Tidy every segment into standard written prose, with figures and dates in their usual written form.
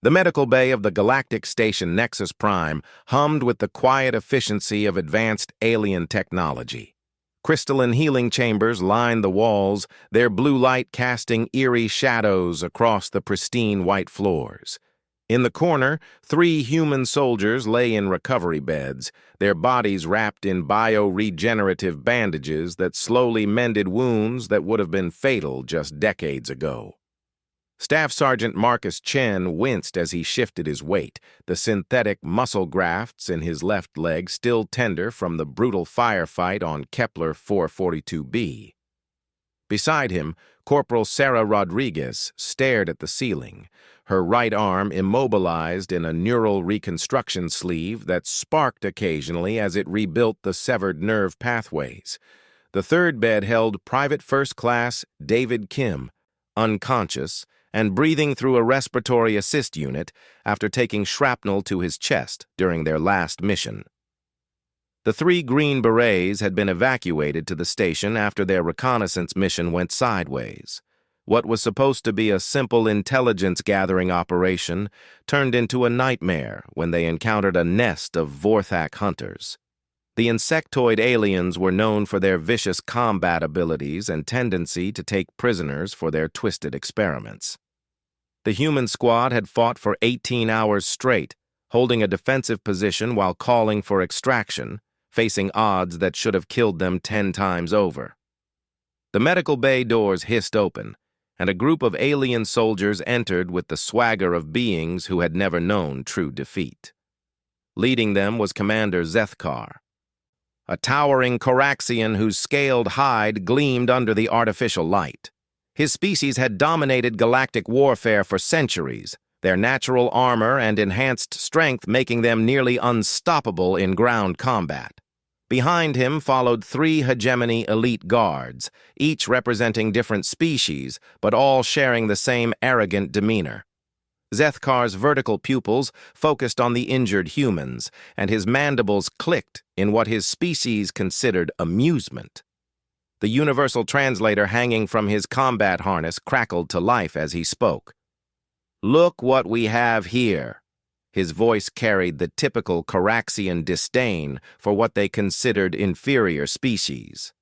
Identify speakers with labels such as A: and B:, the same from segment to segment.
A: The medical bay of the Galactic Station Nexus Prime hummed with the quiet efficiency of advanced alien technology. Crystalline healing chambers lined the walls, their blue light casting eerie shadows across the pristine white floors. In the corner, 3 human soldiers lay in recovery beds, their bodies wrapped in bio-regenerative bandages that slowly mended wounds that would have been fatal just decades ago. Staff Sergeant Marcus Chen winced as he shifted his weight, the synthetic muscle grafts in his left leg still tender from the brutal firefight on Kepler 442b. Beside him, Corporal Sarah Rodriguez stared at the ceiling, her right arm immobilized in a neural reconstruction sleeve that sparked occasionally as it rebuilt the severed nerve pathways. The third bed held Private First Class David Kim, unconscious, and breathing through a respiratory assist unit after taking shrapnel to his chest during their last mission. The 3 Green Berets had been evacuated to the station after their reconnaissance mission went sideways. What was supposed to be a simple intelligence-gathering operation turned into a nightmare when they encountered a nest of Vorthak hunters. The insectoid aliens were known for their vicious combat abilities and tendency to take prisoners for their twisted experiments. The human squad had fought for 18 hours straight, holding a defensive position while calling for extraction, facing odds that should have killed them 10 times over. The medical bay doors hissed open, and a group of alien soldiers entered with the swagger of beings who had never known true defeat. Leading them was Commander Zethkar, a towering Coraxian whose scaled hide gleamed under the artificial light. His species had dominated galactic warfare for centuries, their natural armor and enhanced strength making them nearly unstoppable in ground combat. Behind him followed 3 hegemony elite guards, each representing different species, but all sharing the same arrogant demeanor. Zethkar's vertical pupils focused on the injured humans, and his mandibles clicked in what his species considered amusement. The universal translator hanging from his combat harness crackled to life as he spoke. "Look what we have here." His voice carried the typical Coraxian disdain for what they considered inferior species.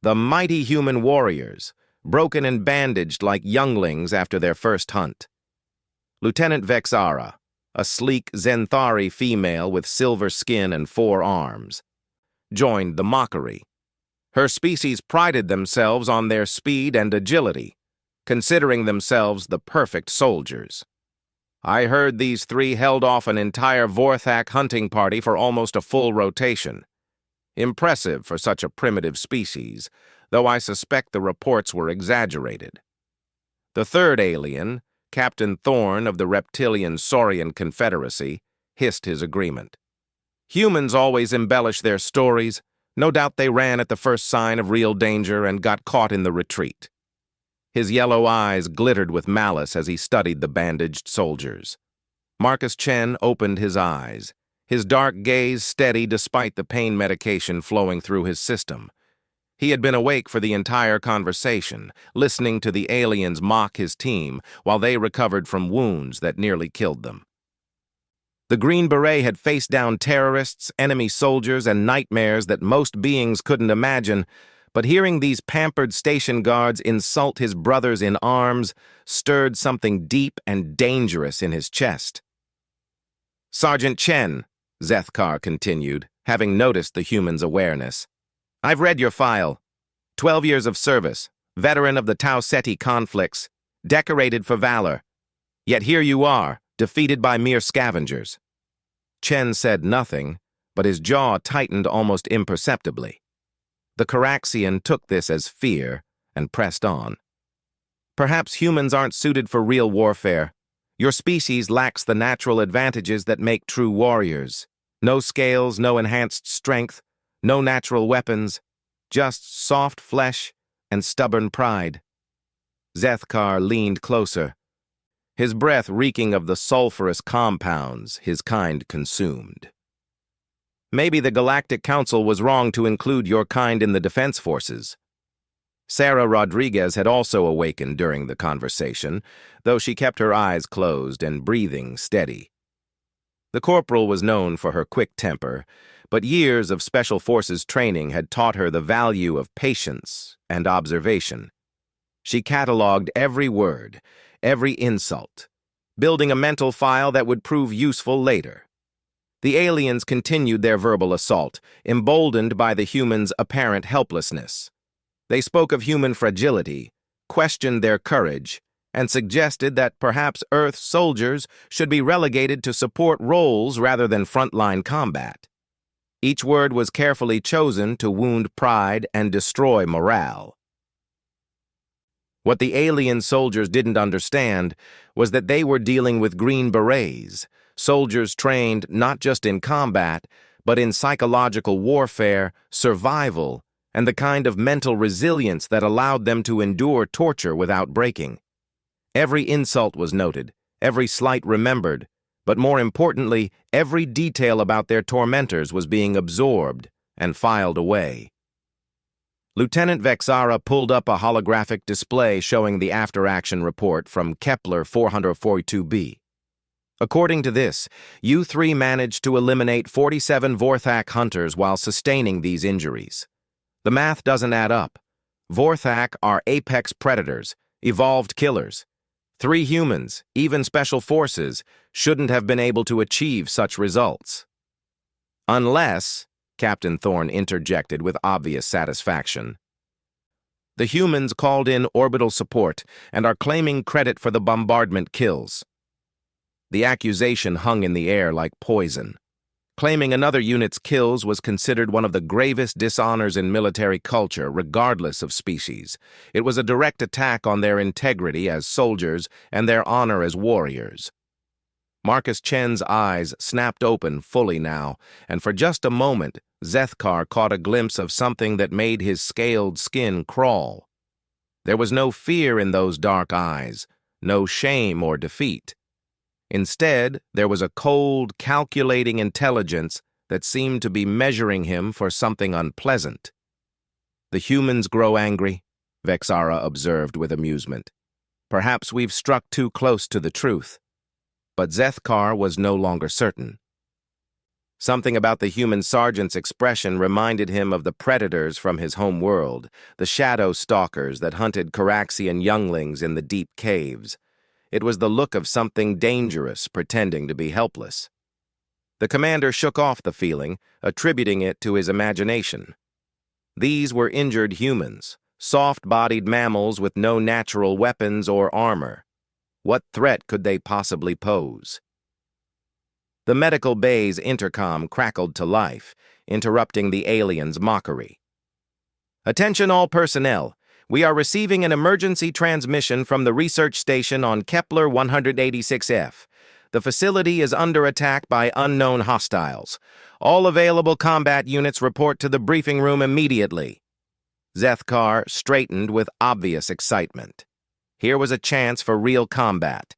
A: The mighty human warriors, broken and bandaged like younglings after their first hunt. Lieutenant Vexara, a sleek Zenthari female with silver skin and 4 arms, joined the mockery. Her species prided themselves on their speed and agility, considering themselves the perfect soldiers. I heard these 3 held off an entire Vorthak hunting party for almost a full rotation. Impressive for such a primitive species, though I suspect the reports were exaggerated. The third alien, Captain Thorne of the reptilian Saurian Confederacy, hissed his agreement. Humans always embellish their stories. No doubt they ran at the first sign of real danger and got caught in the retreat. His yellow eyes glittered with malice as he studied the bandaged soldiers. Marcus Chen opened his eyes, his dark gaze steady despite the pain medication flowing through his system. He had been awake for the entire conversation, listening to the aliens mock his team while they recovered from wounds that nearly killed them. The Green Beret had faced down terrorists, enemy soldiers, and nightmares that most beings couldn't imagine, but hearing these pampered station guards insult his brothers in arms stirred something deep and dangerous in his chest. "Sergeant Chen," Zethkar continued, having noticed the human's awareness, "I've read your file. 12 years of service, veteran of the Tau Ceti conflicts, decorated for valor. Yet here you are, defeated by mere scavengers." Chen said nothing, but his jaw tightened almost imperceptibly. The Coraxian took this as fear and pressed on. "Perhaps humans aren't suited for real warfare. Your species lacks the natural advantages that make true warriors. No scales, no enhanced strength, no natural weapons, just soft flesh and stubborn pride." Zethkar leaned closer, his breath reeking of the sulfurous compounds his kind consumed. "Maybe the Galactic Council was wrong to include your kind in the defense forces." Sarah Rodriguez had also awakened during the conversation, though she kept her eyes closed and breathing steady. The corporal was known for her quick temper, but years of Special Forces training had taught her the value of patience and observation. She cataloged every word, every insult, building a mental file that would prove useful later. The aliens continued their verbal assault, emboldened by the humans' apparent helplessness. They spoke of human fragility, questioned their courage, and suggested that perhaps Earth soldiers should be relegated to support roles rather than frontline combat. Each word was carefully chosen to wound pride and destroy morale. What the alien soldiers didn't understand was that they were dealing with Green Berets, soldiers trained not just in combat, but in psychological warfare, survival, and the kind of mental resilience that allowed them to endure torture without breaking. Every insult was noted, every slight remembered, but more importantly, every detail about their tormentors was being absorbed and filed away. Lieutenant Vexara pulled up a holographic display showing the after-action report from Kepler 442b. According to this, U-3 managed to eliminate 47 Vorthak hunters while sustaining these injuries. The math doesn't add up. Vorthak are apex predators, evolved killers. 3 humans, even Special Forces, shouldn't have been able to achieve such results. Unless, Captain Thorne interjected with obvious satisfaction, the humans called in orbital support and are claiming credit for the bombardment kills. The accusation hung in the air like poison. Claiming another unit's kills was considered one of the gravest dishonors in military culture, regardless of species. It was a direct attack on their integrity as soldiers and their honor as warriors. Marcus Chen's eyes snapped open fully now, and for just a moment, Zethkar caught a glimpse of something that made his scaled skin crawl. There was no fear in those dark eyes, no shame or defeat. Instead, there was a cold, calculating intelligence that seemed to be measuring him for something unpleasant. The humans grow angry, Vexara observed with amusement. Perhaps we've struck too close to the truth. But Zethkar was no longer certain. Something about the human sergeant's expression reminded him of the predators from his home world, the shadow stalkers that hunted Caraxian younglings in the deep caves. It was the look of something dangerous pretending to be helpless. The commander shook off the feeling, attributing it to his imagination. These were injured humans, soft-bodied mammals with no natural weapons or armor. What threat could they possibly pose? The medical bay's intercom crackled to life, interrupting the alien's mockery. Attention all personnel. We are receiving an emergency transmission from the research station on Kepler 186F. The facility is under attack by unknown hostiles. All available combat units report to the briefing room immediately. Zethkar straightened with obvious excitement. Here was a chance for real combat.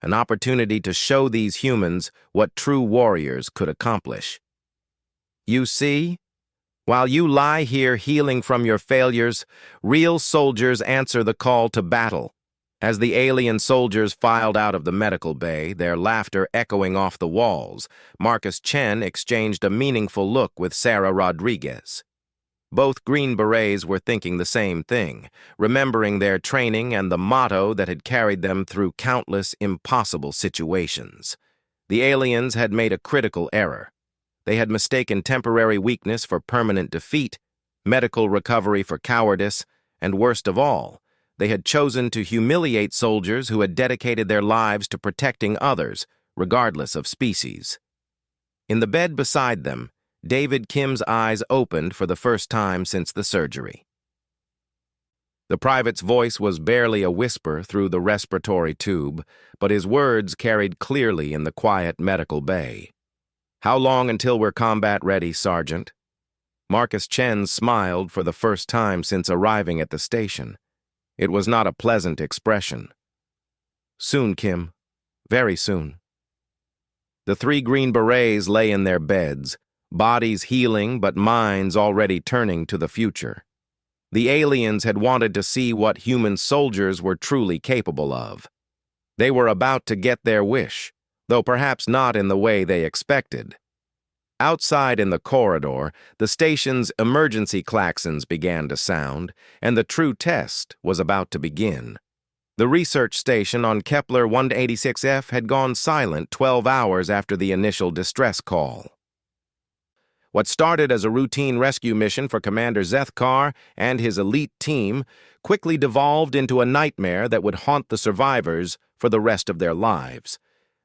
A: An opportunity to show these humans what true warriors could accomplish. You see? While you lie here healing from your failures, real soldiers answer the call to battle. As the alien soldiers filed out of the medical bay, their laughter echoing off the walls, Marcus Chen exchanged a meaningful look with Sarah Rodriguez. Both Green Berets were thinking the same thing, remembering their training and the motto that had carried them through countless impossible situations. The aliens had made a critical error. They had mistaken temporary weakness for permanent defeat, medical recovery for cowardice, and worst of all, they had chosen to humiliate soldiers who had dedicated their lives to protecting others, regardless of species. In the bed beside them, David Kim's eyes opened for the first time since the surgery. The private's voice was barely a whisper through the respiratory tube, but his words carried clearly in the quiet medical bay. How long until we're combat ready, Sergeant? Marcus Chen smiled for the first time since arriving at the station. It was not a pleasant expression. Soon, Kim. Very soon. The 3 Green Berets lay in their beds, bodies healing but minds already turning to the future. The aliens had wanted to see what human soldiers were truly capable of. They were about to get their wish, though perhaps not in the way they expected. Outside in the corridor, the station's emergency klaxons began to sound, and the true test was about to begin. The research station on Kepler 186F had gone silent 12 hours after the initial distress call. What started as a routine rescue mission for Commander Zethkar and his elite team quickly devolved into a nightmare that would haunt the survivors for the rest of their lives.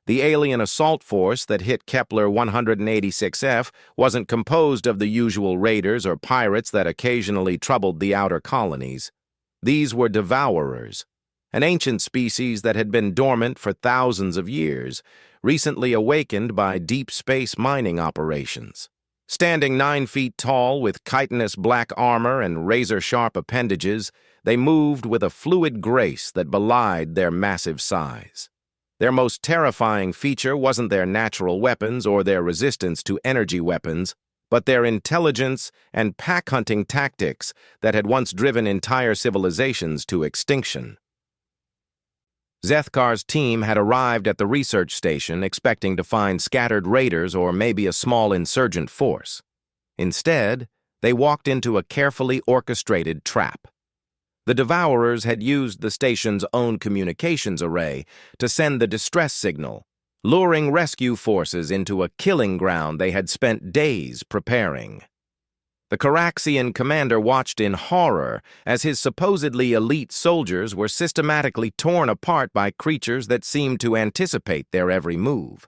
A: The alien assault force that hit Kepler 186F wasn't composed of the usual raiders or pirates that occasionally troubled the outer colonies. These were devourers, an ancient species that had been dormant for thousands of years, recently awakened by deep space mining operations. Standing 9 feet tall with chitinous black armor and razor-sharp appendages, they moved with a fluid grace that belied their massive size. Their most terrifying feature wasn't their natural weapons or their resistance to energy weapons, but their intelligence and pack-hunting tactics that had once driven entire civilizations to extinction. Zethkar's team had arrived at the research station expecting to find scattered raiders or maybe a small insurgent force. Instead, they walked into a carefully orchestrated trap. The Devourers had used the station's own communications array to send the distress signal, luring rescue forces into a killing ground they had spent days preparing. The Caraxian commander watched in horror as his supposedly elite soldiers were systematically torn apart by creatures that seemed to anticipate their every move.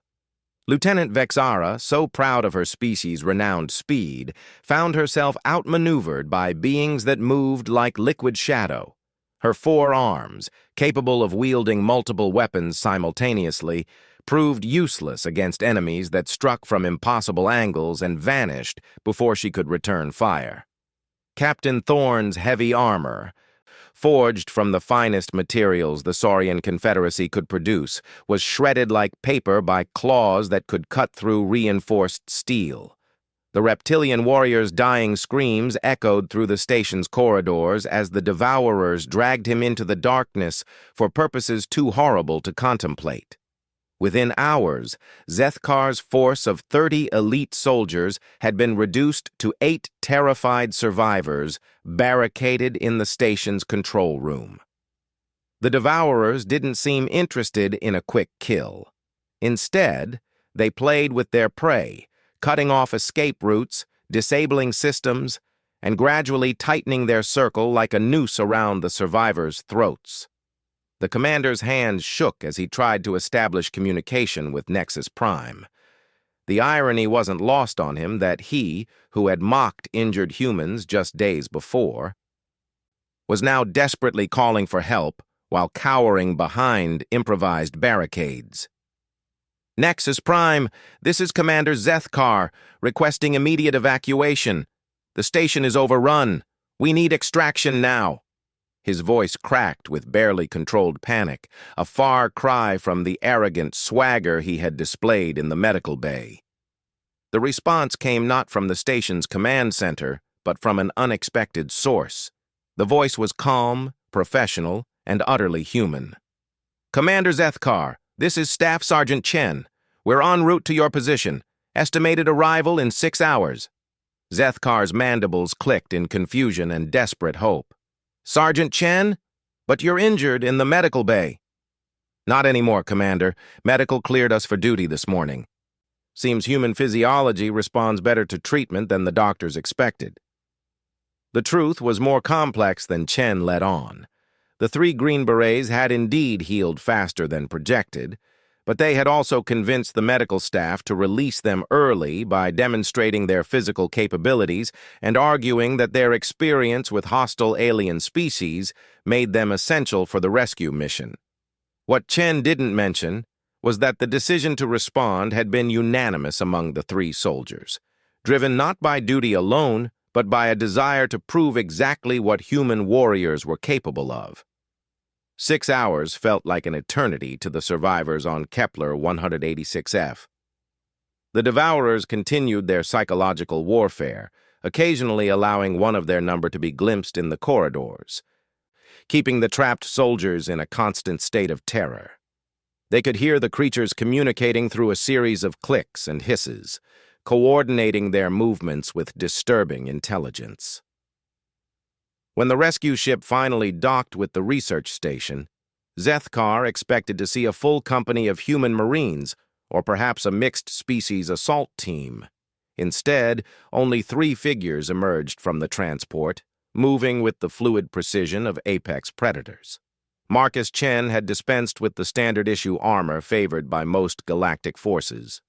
A: Lieutenant Vexara, so proud of her species' renowned speed, found herself outmaneuvered by beings that moved like liquid shadow. Her 4 arms, capable of wielding multiple weapons simultaneously, proved useless against enemies that struck from impossible angles and vanished before she could return fire. Captain Thorne's heavy armor, forged from the finest materials the Saurian Confederacy could produce, was shredded like paper by claws that could cut through reinforced steel. The reptilian warrior's dying screams echoed through the station's corridors as the Devourers dragged him into the darkness for purposes too horrible to contemplate. Within hours, Zethkar's force of 30 elite soldiers had been reduced to 8 terrified survivors barricaded in the station's control room. The Devourers didn't seem interested in a quick kill. Instead, they played with their prey, cutting off escape routes, disabling systems, and gradually tightening their circle like a noose around the survivors' throats. The commander's hands shook as he tried to establish communication with Nexus Prime. The irony wasn't lost on him that he, who had mocked injured humans just days before, was now desperately calling for help while cowering behind improvised barricades. Nexus Prime, this is Commander Zethkar, requesting immediate evacuation. The station is overrun. We need extraction now. His voice cracked with barely controlled panic, a far cry from the arrogant swagger he had displayed in the medical bay. The response came not from the station's command center, but from an unexpected source. The voice was calm, professional, and utterly human. Commander Zethkar, this is Staff Sergeant Chen. We're en route to your position. Estimated arrival in 6 hours. Zethkar's mandibles clicked in confusion and desperate hope. Sergeant Chen? But you're injured in the medical bay. Not anymore, Commander. Medical cleared us for duty this morning. Seems human physiology responds better to treatment than the doctors expected. The truth was more complex than Chen let on. The 3 Green Berets had indeed healed faster than projected, but they had also convinced the medical staff to release them early by demonstrating their physical capabilities and arguing that their experience with hostile alien species made them essential for the rescue mission. What Chen didn't mention was that the decision to respond had been unanimous among the 3 soldiers, driven not by duty alone, but by a desire to prove exactly what human warriors were capable of. 6 hours felt like an eternity to the survivors on Kepler 186F. The Devourers continued their psychological warfare, occasionally allowing one of their number to be glimpsed in the corridors, keeping the trapped soldiers in a constant state of terror. They could hear the creatures communicating through a series of clicks and hisses, coordinating their movements with disturbing intelligence. When the rescue ship finally docked with the research station, Zethkar expected to see a full company of human marines, or perhaps a mixed-species assault team. Instead, only 3 figures emerged from the transport, moving with the fluid precision of apex predators. Marcus Chen had dispensed with the standard-issue armor favored by most galactic forces.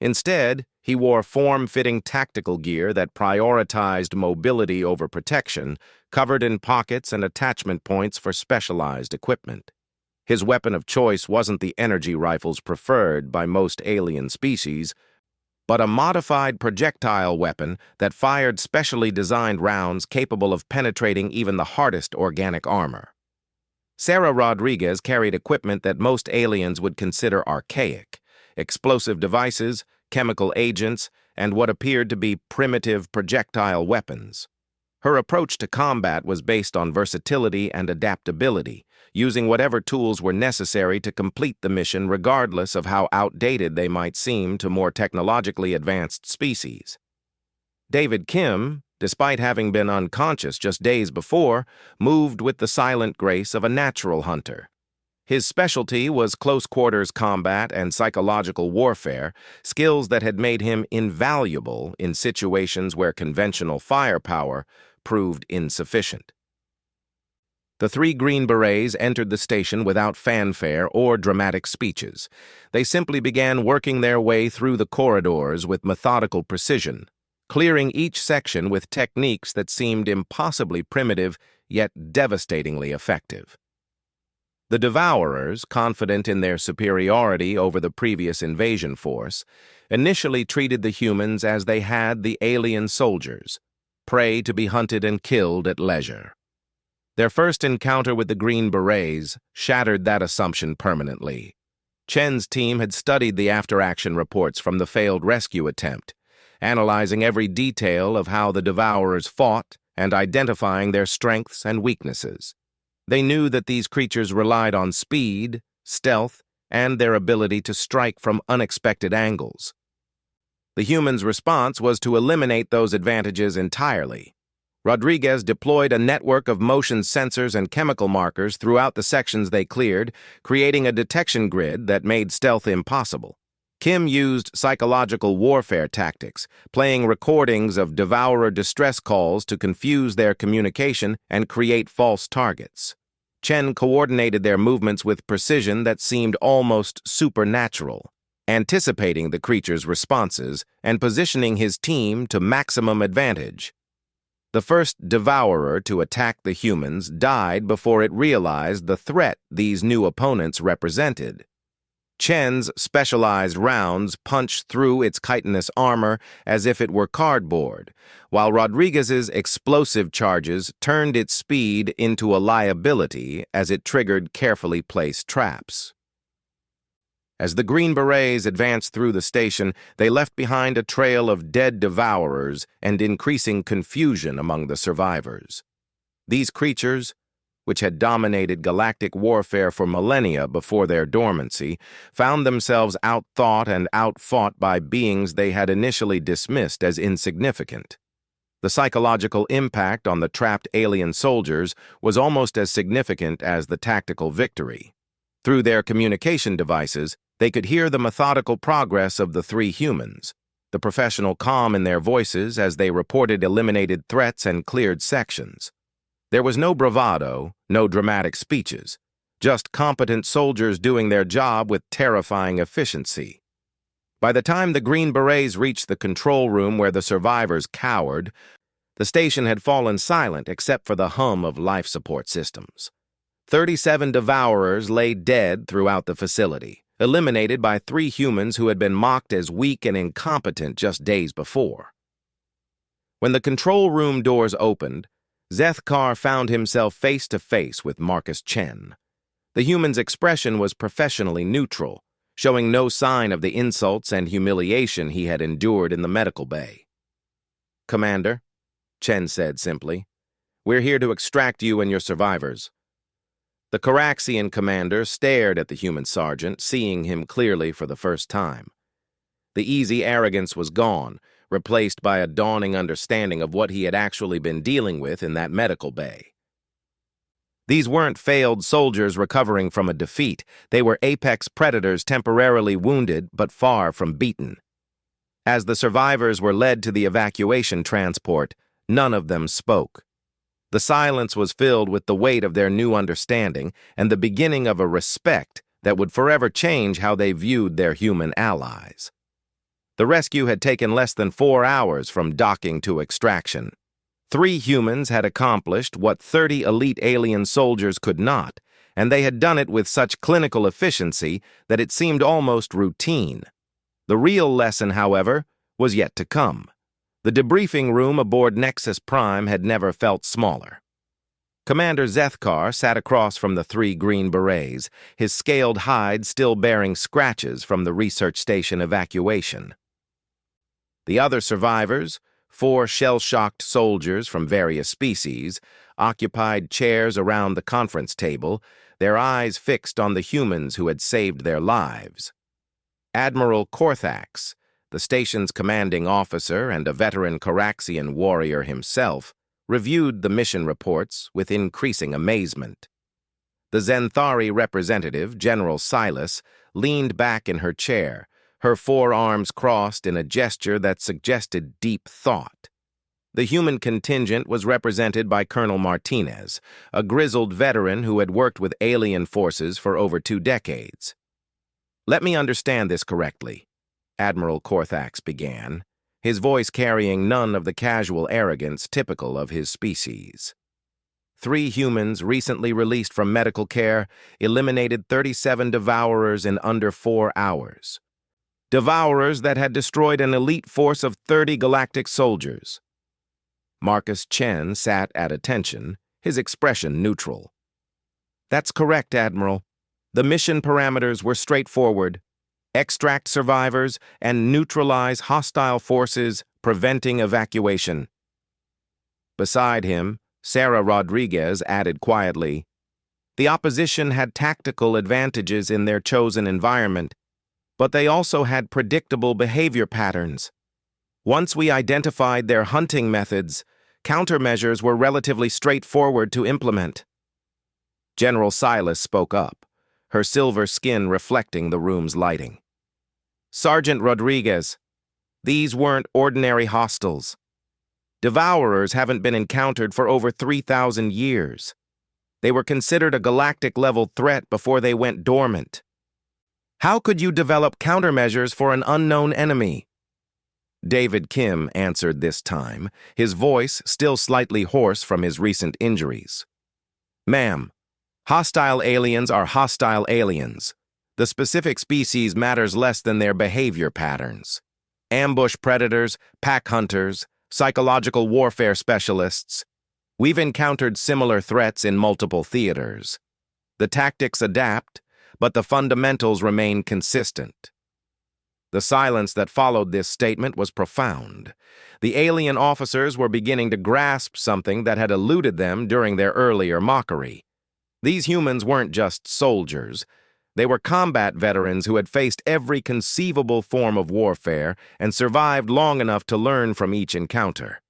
A: Instead, he wore form-fitting tactical gear that prioritized mobility over protection, covered in pockets and attachment points for specialized equipment. His weapon of choice wasn't the energy rifles preferred by most alien species, but a modified projectile weapon that fired specially designed rounds capable of penetrating even the hardest organic armor. Sarah Rodriguez carried equipment that most aliens would consider archaic: explosive devices, chemical agents, and what appeared to be primitive projectile weapons. Her approach to combat was based on versatility and adaptability, using whatever tools were necessary to complete the mission regardless of how outdated they might seem to more technologically advanced species. David Kim, despite having been unconscious just days before, moved with the silent grace of a natural hunter. His specialty was close-quarters combat and psychological warfare, skills that had made him invaluable in situations where conventional firepower proved insufficient. The 3 Green Berets entered the station without fanfare or dramatic speeches. They simply began working their way through the corridors with methodical precision, clearing each section with techniques that seemed impossibly primitive yet devastatingly effective. The Devourers, confident in their superiority over the previous invasion force, initially treated the humans as they had the alien soldiers, prey to be hunted and killed at leisure. Their first encounter with the Green Berets shattered that assumption permanently. Chen's team had studied the after-action reports from the failed rescue attempt, analyzing every detail of how the Devourers fought and identifying their strengths and weaknesses. They knew that these creatures relied on speed, stealth, and their ability to strike from unexpected angles. The humans' response was to eliminate those advantages entirely. Rodriguez deployed a network of motion sensors and chemical markers throughout the sections they cleared, creating a detection grid that made stealth impossible. Kim used psychological warfare tactics, playing recordings of Devourer distress calls to confuse their communication and create false targets. Chen coordinated their movements with precision that seemed almost supernatural, anticipating the creature's responses and positioning his team to maximum advantage. The first Devourer to attack the humans died before it realized the threat these new opponents represented. Chen's specialized rounds punched through its chitinous armor as if it were cardboard, while Rodriguez's explosive charges turned its speed into a liability as it triggered carefully placed traps. As the Green Berets advanced through the station, they left behind a trail of dead Devourers and increasing confusion among the survivors. These creatures, which had dominated galactic warfare for millennia before their dormancy, found themselves outthought and outfought by beings they had initially dismissed as insignificant. The psychological impact on the trapped alien soldiers was almost as significant as the tactical victory. Through their communication devices, they could hear the methodical progress of the 3 humans, the professional calm in their voices as they reported eliminated threats and cleared sections. There was no bravado, no dramatic speeches, just competent soldiers doing their job with terrifying efficiency. By the time the Green Berets reached the control room where the survivors cowered, the station had fallen silent except for the hum of life support systems. 37 Devourers lay dead throughout the facility, eliminated by 3 humans who had been mocked as weak and incompetent just days before. When the control room doors opened, Zethkar found himself face to face with Marcus Chen. The human's expression was professionally neutral, showing no sign of the insults and humiliation he had endured in the medical bay. "Commander," Chen said simply. "We're here to extract you and your survivors." The Caraxian commander stared at the human sergeant, seeing him clearly for the first time. The easy arrogance was gone, replaced by a dawning understanding of what he had actually been dealing with in that medical bay. These weren't failed soldiers recovering from a defeat. They were apex predators temporarily wounded but far from beaten. As the survivors were led to the evacuation transport, none of them spoke. The silence was filled with the weight of their new understanding and the beginning of a respect that would forever change how they viewed their human allies. The rescue had taken less than 4 hours from docking to extraction. 3 humans had accomplished what 30 elite alien soldiers could not, and they had done it with such clinical efficiency that it seemed almost routine. The real lesson, however, was yet to come. The debriefing room aboard Nexus Prime had never felt smaller. Commander Zethkar sat across from the 3 green berets, his scaled hide still bearing scratches from the research station evacuation. The other survivors, 4 shell-shocked soldiers from various species, occupied chairs around the conference table, their eyes fixed on the humans who had saved their lives. Admiral Korthax, the station's commanding officer and a veteran Caraxian warrior himself, reviewed the mission reports with increasing amazement. The Zenthari representative, General Silas, leaned back in her chair, her forearms crossed in a gesture that suggested deep thought. The human contingent was represented by Colonel Martinez, a grizzled veteran who had worked with alien forces for over 2 decades. "Let me understand this correctly," Admiral Korthax began, his voice carrying none of the casual arrogance typical of his species. 3 humans recently released from medical care eliminated 37 devourers in under 4 hours. Devourers that had destroyed an elite force of 30 galactic soldiers. Marcus Chen sat at attention, his expression neutral. "That's correct, Admiral. The mission parameters were straightforward. Extract survivors and neutralize hostile forces, preventing evacuation." Beside him, Sarah Rodriguez added quietly, "The opposition had tactical advantages in their chosen environment, but they also had predictable behavior patterns. Once we identified their hunting methods, countermeasures were relatively straightforward to implement." General Silas spoke up, her silver skin reflecting the room's lighting. "Sergeant Rodriguez, these weren't ordinary hostiles. Devourers haven't been encountered for over 3,000 years. They were considered a galactic-level threat before they went dormant. How could you develop countermeasures for an unknown enemy?" David Kim answered this time, his voice still slightly hoarse from his recent injuries. "Ma'am, hostile aliens are hostile aliens. The specific species matters less than their behavior patterns. Ambush predators, pack hunters, psychological warfare specialists. We've encountered similar threats in multiple theaters. The tactics adapt, but the fundamentals remain consistent." The silence that followed this statement was profound. The alien officers were beginning to grasp something that had eluded them during their earlier mockery. These humans weren't just soldiers. They were combat veterans who had faced every conceivable form of warfare and survived long enough to learn from each encounter.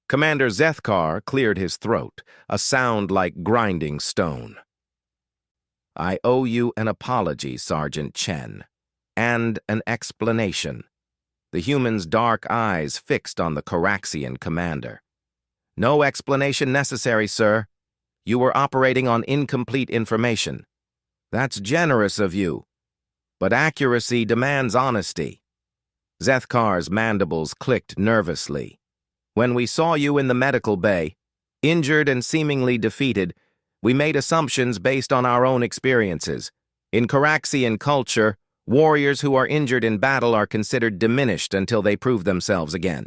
A: Commander Zethkar cleared his throat, a sound like grinding stone. "I owe you an apology, Sergeant Chen, and an explanation." The human's dark eyes fixed on the Caraxian commander. "No explanation necessary, sir. You were operating on incomplete information. That's generous of you, but accuracy demands honesty." Zethkar's mandibles clicked nervously. "When we saw you in the medical bay, injured and seemingly defeated, we made assumptions based on our own experiences. In Caraxian culture, warriors who are injured in battle are considered diminished until they prove themselves again.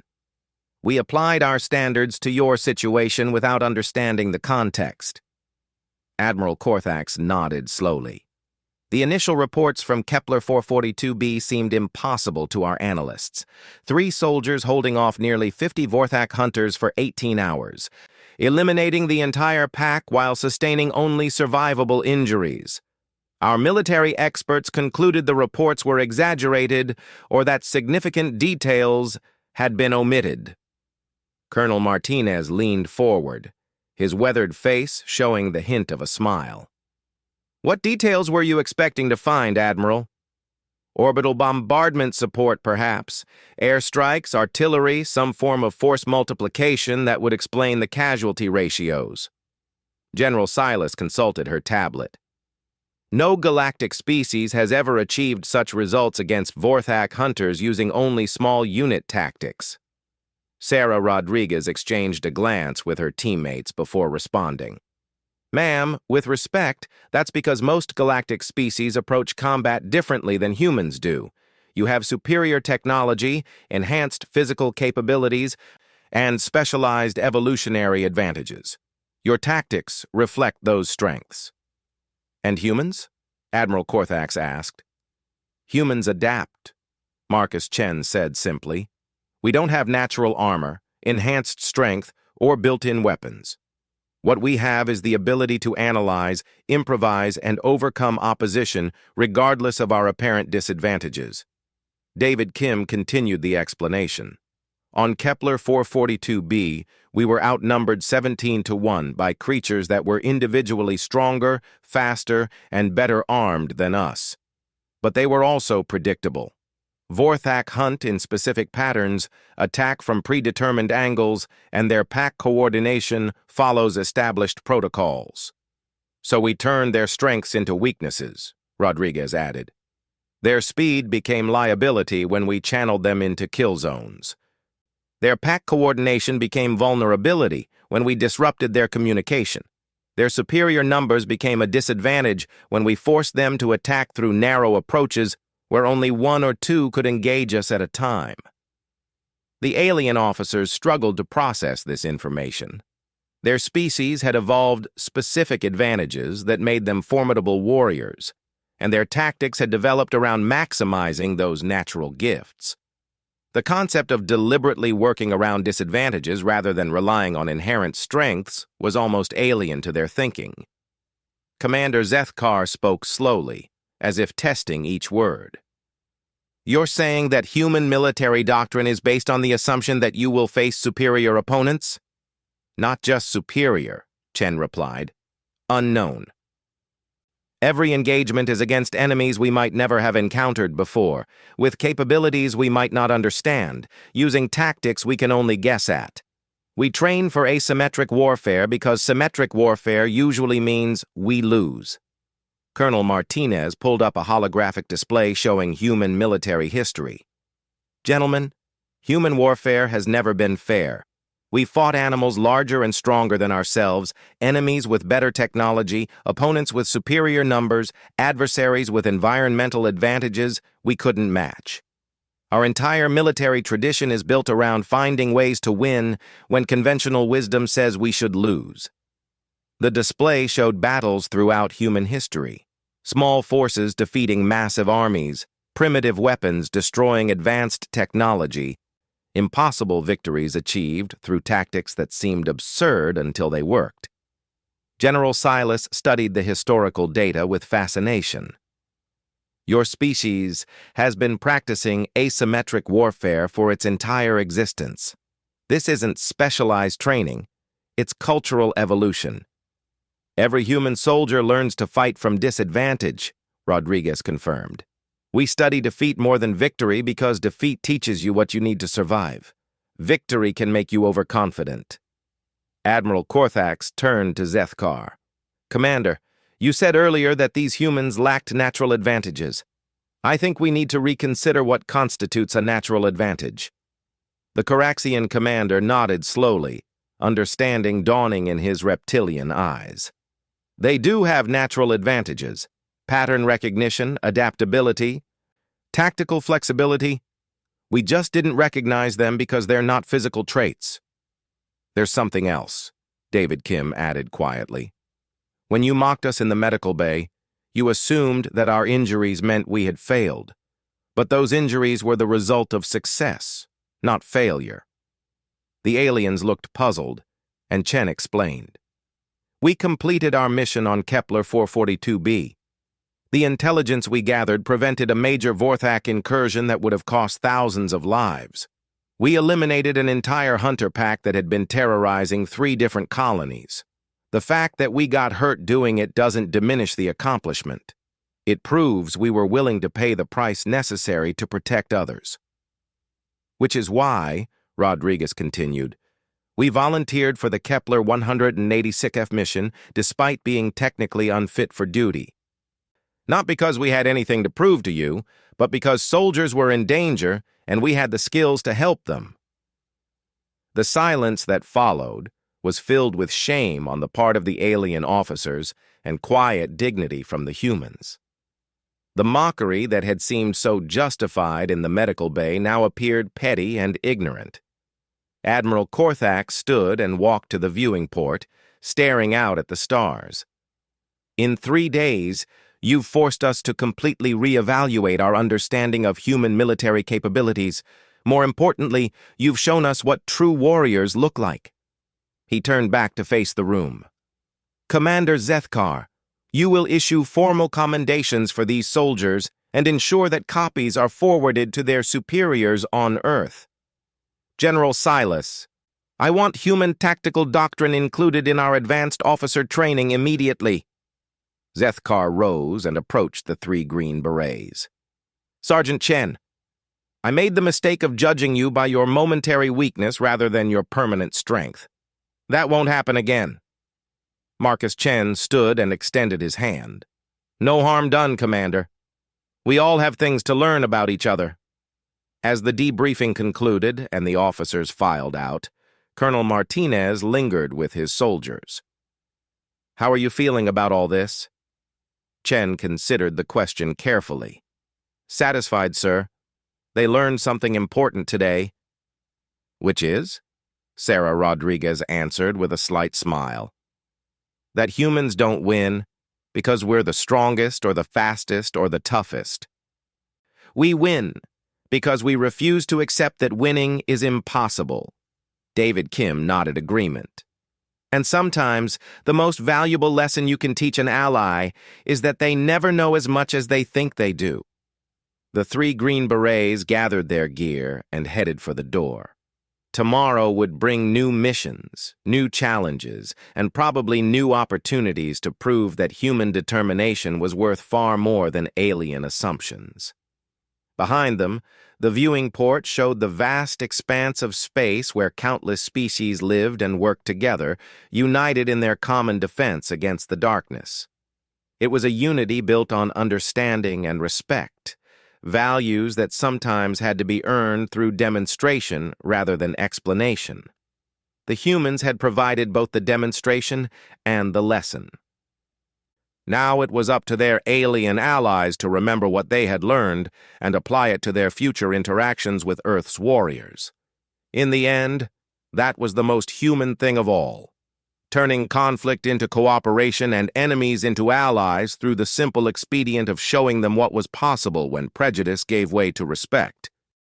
A: We applied our standards to your situation without understanding the context." Admiral Korthax nodded slowly. The initial reports from Kepler 442b seemed impossible to our analysts. 3 soldiers holding off nearly 50 Vorthak hunters for 18 hours, eliminating the entire pack while sustaining only survivable injuries. Our military experts concluded the reports were exaggerated or that significant details had been omitted. Colonel Martinez leaned forward, his weathered face showing the hint of a smile. "What details were you expecting to find, Admiral?" "Orbital bombardment support, perhaps. Airstrikes, artillery, some form of force multiplication that would explain the casualty ratios." General Silas consulted her tablet. "No galactic species has ever achieved such results against Vorthak hunters using only small unit tactics." Sarah Rodriguez exchanged a glance with her teammates before responding. "Ma'am, with respect, that's because most galactic species approach combat differently than humans do. You have superior technology, enhanced physical capabilities, and specialized evolutionary advantages. Your tactics reflect those strengths." "And humans?" Admiral Korthax asked. "Humans adapt," Marcus Chen said simply. "We don't have natural armor, enhanced strength, or built-in weapons. What we have is the ability to analyze, improvise, and overcome opposition regardless of our apparent disadvantages." David Kim continued the explanation. "On Kepler 442b, we were outnumbered 17-1 by creatures that were individually stronger, faster, and better armed than us. But they were also predictable. Vorthak hunt in specific patterns, attack from predetermined angles, and their pack coordination follows established protocols. So we turned their strengths into weaknesses," Rodriguez added. "Their speed became liability when we channeled them into kill zones. Their pack coordination became vulnerability when we disrupted their communication. Their superior numbers became a disadvantage when we forced them to attack through narrow approaches where only 1 or 2 could engage us at a time." The alien officers struggled to process this information. Their species had evolved specific advantages that made them formidable warriors, and their tactics had developed around maximizing those natural gifts. The concept of deliberately working around disadvantages rather than relying on inherent strengths was almost alien to their thinking. Commander Zethkar spoke slowly, as if testing each word. "You're saying that human military doctrine is based on the assumption that you will face superior opponents?" "Not just superior," Chen replied. "Unknown. Every engagement is against enemies we might never have encountered before, with capabilities we might not understand, using tactics we can only guess at. We train for asymmetric warfare because symmetric warfare usually means we lose." Colonel Martinez pulled up a holographic display showing human military history. "Gentlemen, human warfare has never been fair. We fought animals larger and stronger than ourselves, enemies with better technology, opponents with superior numbers, adversaries with environmental advantages we couldn't match. Our entire military tradition is built around finding ways to win when conventional wisdom says we should lose." The display showed battles throughout human history. Small forces defeating massive armies, primitive weapons destroying advanced technology, impossible victories achieved through tactics that seemed absurd until they worked. General Silas studied the historical data with fascination. "Your species has been practicing asymmetric warfare for its entire existence. This isn't specialized training, it's cultural evolution. Every human soldier learns to fight from disadvantage," Rodriguez confirmed. "We study defeat more than victory because defeat teaches you what you need to survive. Victory can make you overconfident." Admiral Korthax turned to Zethkar. "Commander, you said earlier that these humans lacked natural advantages. I think we need to reconsider what constitutes a natural advantage." The Coraxian commander nodded slowly, understanding dawning in his reptilian eyes. "They do have natural advantages. Pattern recognition, adaptability, tactical flexibility. We just didn't recognize them because they're not physical traits." "There's something else," David Kim added quietly. "When you mocked us in the medical bay, You assumed that our injuries meant we had failed, but those injuries were the result of success, not failure. The aliens looked puzzled, and Chen explained. We completed our mission on Kepler 442b. The intelligence we gathered prevented a major Vorthak incursion that would have cost thousands of lives. We eliminated an entire hunter pack that had been terrorizing 3 different colonies. The fact that we got hurt doing it doesn't diminish the accomplishment. It proves we were willing to pay the price necessary to protect others. Which is why, Rodriguez continued, we volunteered for the Kepler 186F mission despite being technically unfit for duty. Not because we had anything to prove to you, but because soldiers were in danger and we had the skills to help them. The silence that followed was filled with shame on the part of the alien officers and quiet dignity from the humans. The mockery that had seemed so justified in the medical bay now appeared petty and ignorant. Admiral Korthak stood and walked to the viewing port, staring out at the stars. In 3 days, you've forced us to completely reevaluate our understanding of human military capabilities. More importantly, you've shown us what true warriors look like. He turned back to face the room. Commander Zethkar, you will issue formal commendations for these soldiers and ensure that copies are forwarded to their superiors on Earth. General Silas, I want human tactical doctrine included in our advanced officer training immediately. Zethkar rose and approached the 3 green berets. Sergeant Chen, I made the mistake of judging you by your momentary weakness rather than your permanent strength. That won't happen again. Marcus Chen stood and extended his hand. No harm done, Commander. We all have things to learn about each other. As the debriefing concluded and the officers filed out, Colonel Martinez lingered with his soldiers. How are you feeling about all this? Chen considered the question carefully. Satisfied, sir. They learned something important today. Which is? Sarah Rodriguez answered with a slight smile. That humans don't win because we're the strongest or the fastest or the toughest. We win because we refuse to accept that winning is impossible. David Kim nodded agreement. And sometimes, the most valuable lesson you can teach an ally is that they never know as much as they think they do. The 3 green berets gathered their gear and headed for the door. Tomorrow would bring new missions, new challenges, and probably new opportunities to prove that human determination was worth far more than alien assumptions. Behind them, the viewing port showed the vast expanse of space where countless species lived and worked together, united in their common defense against the darkness. It was a unity built on understanding and respect, values that sometimes had to be earned through demonstration rather than explanation. The humans had provided both the demonstration and the lesson. Now it was up to their alien allies to remember what they had learned and apply it to their future interactions with Earth's warriors. In the end, that was the most human thing of all, turning conflict into cooperation and enemies into allies through the simple expedient of showing them what was possible when prejudice gave way to respect.